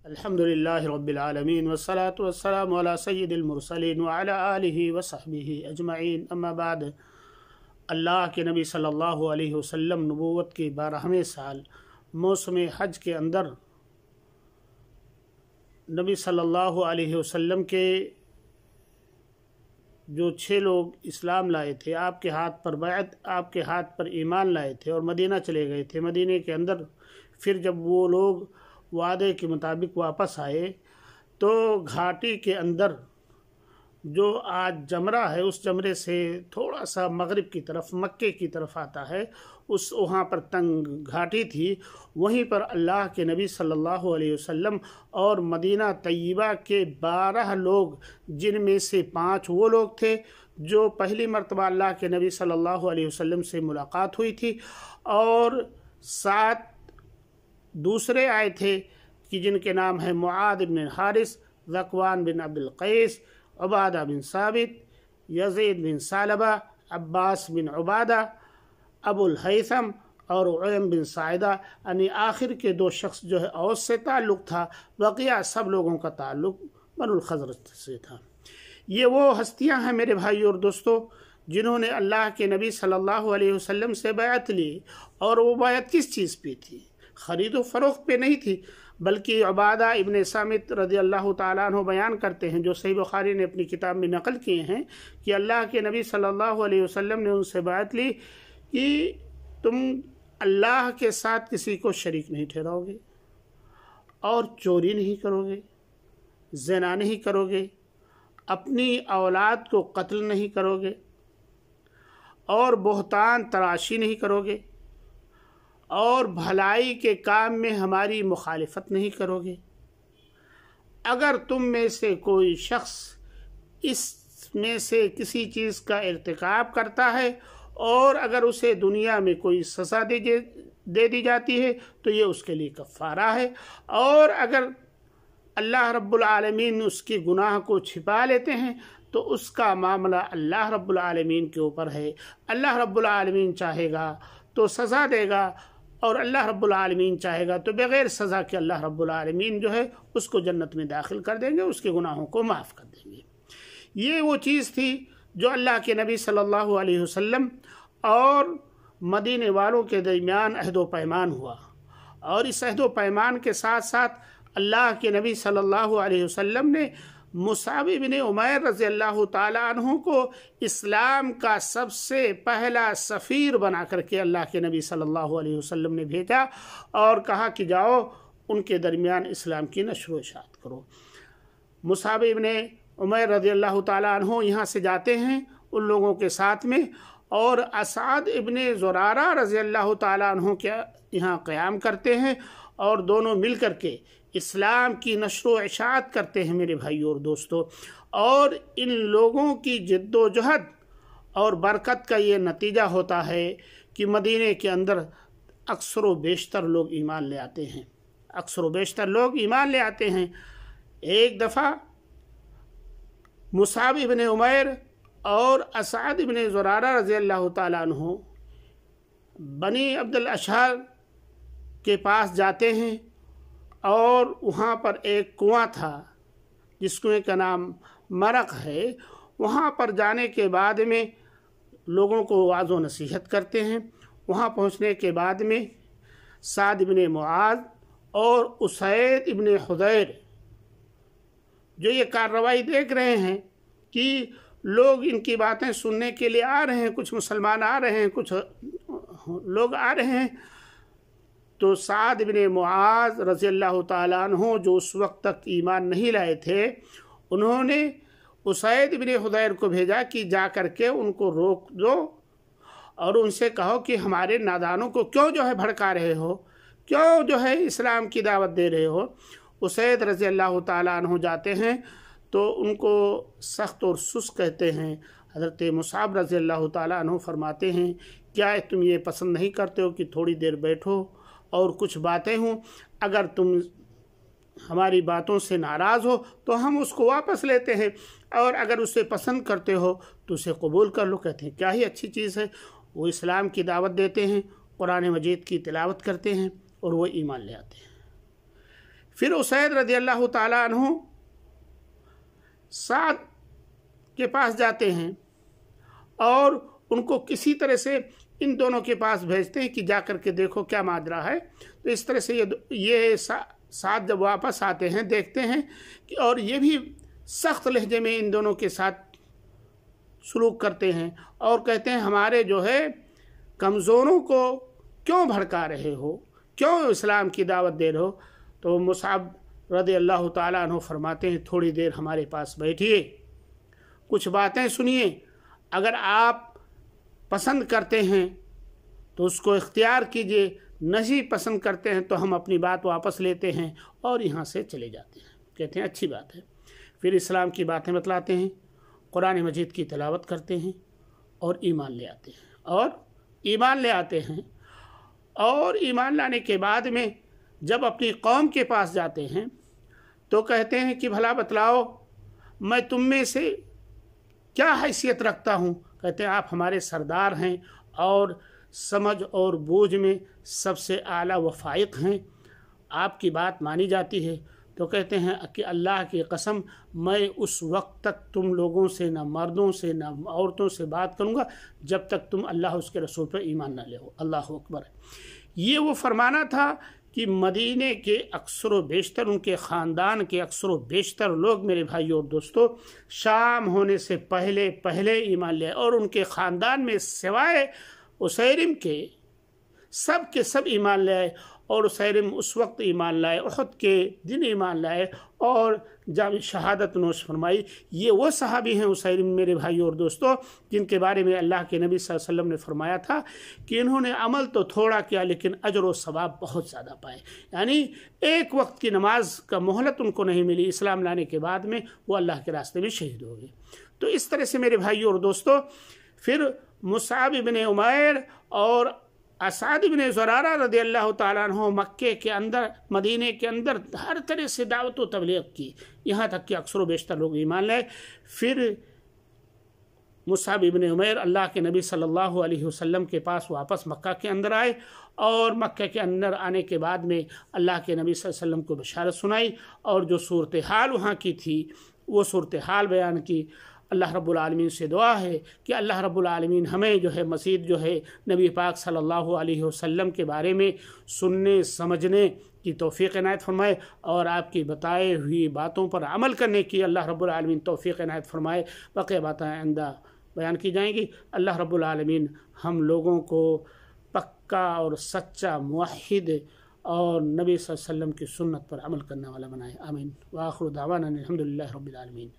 अल्हम्दुलिल्लाहि रब्बिल आलमीन वस्सलातु वस्सलामु अला सय्यिदिल मुरसलीन व अला आलिहि व सहबिहि अजमईन। अम्मा बाद। अल्लाह के नबी सल्लल्लाहु अलैहि वसल्लम नबूवत के 12वें साल मौसम हज के अंदर नबी सल्लल्लाहु अलैहि वसल्लम के जो 6 लोग इस्लाम लाए थे, आपके हाथ पर बैत, आपके हाथ पर ईमान लाए थे और मदीना चले गए थे। मदीने के अंदर फिर जब वो लोग वादे के मुताबिक वापस आए तो घाटी के अंदर जो आज जमरा है, उस जमरे से थोड़ा सा मगरिब की तरफ, मक्के की तरफ आता है, उस वहाँ पर तंग घाटी थी। वहीं पर अल्लाह के नबी सल्लल्लाहु अलैहि वसल्लम और मदीना तय्यबा के 12 लोग, जिनमें से 5 वो लोग थे जो पहली मर्तबा अल्लाह के नबी सल्लल्लाहु अलैहि वसल्लम से मुलाकात हुई थी, और 7 दूसरे आए थे कि जिनके नाम है मुआद बिन हारिस, ज़कवान बिन अब्दुल कैस, उबादा बिन साबित, यज़ीद बिन सालबा, अब्बास बिन उबादा, अबुल हैथम और उयम बिन साइदा। यानी आखिर के 2 शख्स जो है औस से ताल्लुक़ था, बकिया सब लोगों का ताल्लुक़ बनुल खज़रज से था। ये वो हस्तियां हैं मेरे भाई और दोस्तों, जिन्होंने अल्लाह के नबी सल्लल्लाहु अलैहि वसल्लम से बैअत ली। और वो बैअत किस चीज़ पे थी? ख़रीद व फ़रोख्त पे नहीं थी, बल्कि उबादा इब्ने सामित रज़ी अल्लाह ताला अन्हु बयान करते हैं, जो सही बुखारी ने अपनी किताब में नकल किए हैं, कि अल्लाह के नबी सल्लल्लाहु अलैहि वसल्लम ने उनसे बात ली कि तुम अल्लाह के साथ किसी को शरीक नहीं ठहराओगे, और चोरी नहीं करोगे, ज़िना नहीं करोगे, अपनी औलाद को कत्ल नहीं करोगे, और बोहतान तराशी नहीं करोगे, और भलाई के काम में हमारी मुखालिफत नहीं करोगे। अगर तुम में से कोई शख्स इसमें से किसी चीज़ का इर्तिकाब करता है और अगर उसे दुनिया में कोई सज़ा दे दी जाती है तो ये उसके लिए कफ़ारा है, और अगर अल्लाह रब्बुल आलमीन उसके गुनाह को छिपा लेते हैं तो उसका मामला अल्लाह रब्बुल आलमीन के ऊपर है। अल्लाह रब्बुल आलमीन चाहेगा तो सज़ा देगा, और अल्लाह रब्बुल आलमीन चाहेगा तो बग़ैर सज़ा के अल्लाह रब्बुल आलमीन जो है उसको जन्नत में दाखिल कर देंगे, उसके गुनाहों को माफ़ कर देंगे। ये वो चीज़ थी जो अल्लाह के नबी सल्लल्लाहु अलैहि वसल्लम और मदीने वालों के दरमियान अहद व पैमान हुआ। और इस अहद व पैमान के साथ साथ अल्लाह के नबी सल्लल्लाहु अलैहि वसल्लम ने मुसाब इब्न उमैर रज़ी अल्लाह ताला अन्हु को इस्लाम का सबसे पहला सफ़ीर बना करके अल्लाह के नबी सल्लल्लाहु अलैहि वसल्लम ने भेजा और कहा कि जाओ उनके दरमियान इस्लाम की नशर व इशाअत करो। मुसाब इब्न उमैर रज़ी अल्लाह ताला अन्हु यहाँ से जाते हैं उन लोगों के साथ में, और असाद इब्न ज़ुरारा रज़ी अल्लाह ताला अन्हु के यहाँ क़याम करते हैं, और दोनों मिल कर के इस्लाम की नशर व इशाअत करते हैं मेरे भाई और दोस्तों। और इन लोगों की जिद्दोजहद और बरकत का ये नतीजा होता है कि मदीने के अंदर अक्सर व बेशतर लोग ईमान ले आते हैं, अक्सर व बेशतर लोग ईमान ले आते हैं। एक दफ़ा मुसाब इब्न उमैर और असाद इब्न ज़ुरारा रज़ी अल्लाह ताला अन्हु बनी अब्दुल अशहर के पास जाते हैं, और वहाँ पर एक कुआं था जिस कुएं का नाम मरक है। वहाँ पर जाने के बाद में लोगों को वाज़ो नसीहत करते हैं। वहाँ पहुँचने के बाद में साद इब्न मुआज़ और उसैद इब्न हुदैर जो ये कार्रवाई देख रहे हैं कि लोग इनकी बातें सुनने के लिए आ रहे हैं, कुछ मुसलमान आ रहे हैं, कुछ लोग आ रहे हैं, तो साद इब्न मुआज़ रज़ी अल्लाह ताला अन्हु जो उस वक्त तक ईमान नहीं लाए थे, उन्होंने उसैद इब्न हुदैर को भेजा कि जा कर के उनको रोक दो और उनसे कहो कि हमारे नादानों को क्यों जो है भड़का रहे हो, क्यों जो है इस्लाम की दावत दे रहे हो। उसैद रज़ी अल्लाह ताला अन्हु जाते हैं तो उनको सख्त और सुस्त कहते हैं। हज़रत मुसाब रज़ी अल्लाह ताला अन्हु फरमाते हैं, क्या तुम ये पसंद नहीं करते हो कि थोड़ी देर बैठो और कुछ बातें हों, अगर तुम हमारी बातों से नाराज़ हो तो हम उसको वापस लेते हैं, और अगर उसे पसंद करते हो तो उसे कबूल कर लो। कहते हैं क्या ही अच्छी चीज़ है। वो इस्लाम की दावत देते हैं, कुरान मजीद की तिलावत करते हैं और वो ईमान ले आते हैं। फिर उसैद रज़ी अल्लाह ताला अन्हु साद के पास जाते हैं और उनको किसी तरह से इन दोनों के पास भेजते हैं कि जा कर के देखो क्या माजरा है। तो इस तरह से ये साथ जब वापस आते हैं देखते हैं कि और ये भी सख्त लहजे में इन दोनों के साथ सलूक करते हैं और कहते हैं हमारे जो है कमज़ोरों को क्यों भड़का रहे हो, क्यों इस्लाम की दावत दे रहे हो। तो मुसाब रज़ी अल्लाह ताला अन्हु फरमाते हैं थोड़ी देर हमारे पास बैठिए, कुछ बातें सुनिए, अगर आप पसंद करते हैं तो उसको इख्तियार कीजिए, नहीं पसंद करते हैं तो हम अपनी बात वापस लेते हैं और यहाँ से चले जाते हैं। कहते हैं अच्छी बात है। फिर इस्लाम की बातें बतलाते हैं, कुरान मजीद की तिलावत करते हैं और ईमान ले आते हैं और ईमान लाने के बाद में जब अपनी कौम के पास जाते हैं तो कहते हैं कि भला बतलाओ मैं तुम में से क्या हैसियत रखता हूँ। कहते हैं आप हमारे सरदार हैं और समझ और बूझ में सबसे आला व फाइक हैं, आपकी बात मानी जाती है। तो कहते हैं कि अल्लाह की कसम मैं उस वक्त तक तुम लोगों से न मर्दों से न औरतों से बात करूँगा जब तक तुम अल्लाह उसके रसूल पर ईमान न ले हो। अल्लाह अकबर। ये वो फरमाना था कि मदीने के अक्सर व बेशतर, उनके ख़ानदान के अक्सर व बेशतर लोग मेरे भाइयों और दोस्तों शाम होने से पहले पहले ईमान ले और उनके ख़ानदान में सिवाय उसैरिम के सब ईमान ले आए और उसैरिम उस वक्त ईमान लाए, उहद के दिन ईमान लाए और जब शहादत नोश फरमाई। ये वो सहाबी हैं उसैरिम मेरे भाइयों और दोस्तों जिनके बारे में अल्लाह के नबी सल्लल्लाहु अलैहि वसल्लम ने फरमाया था कि इन्होंने अमल तो थोड़ा किया लेकिन अजर व सवाब बहुत ज़्यादा पाए। यानी एक वक्त की नमाज का मोहलत उनको नहीं मिली, इस्लाम लाने के बाद में वो अल्लाह के रास्ते में शहीद हो गए। तो इस तरह से मेरे भाइयों और दोस्तों फिर मुसाब इब्न उमैर और असाद इब्न ज़ुरारा रज़ी अल्लाह ताला अन्हु मक्के के अंदर मदीने के अंदर हर तरह से दावत व तबलीग की, यहाँ तक कि अक्सर व बेशतर लोग ईमान लाए। फिर मुसाब इब्न उमैर अल्लाह के नबी सल्लल्लाहु अलैहि वसल्लम के पास वापस मक्का के अंदर आए और मक्के के अंदर आने के बाद में अल्लाह के नबी सल्लल्लाहु अलैहि वसल्लम को बशारत सुनाई और जो सूरत हाल वहाँ की थी वो सूरत हाल बयान की। अल्लाह रब्बुल आलमीन से दुआ है कि अल्लाह रब्बुल आलमीन हमें जो है मज़ीद जो है नबी पाक सल्लल्लाहु अलैहि वसल्लम के बारे में सुनने समझने की तौफ़ीक़ इनायत फरमाए और आपकी बताए हुई बातों पर अमल करने की अल्लाह रब्बुल आलमीन तौफ़ीक़ इनायत फरमाए। बाकी बातें आइंदा बयान की जाएंगी। अल्लाह रब्बुल आलमीन हम लोगों को पक्का और सच्चा मुवहिद और नबी सल्लल्लाहु अलैहि वसल्लम की सुन्नत पर अमल करने वाला बनाए। आमीन। व आखिरु दावाना अनिल हम्दुलिल्लाहि रब्बिल आलमीन।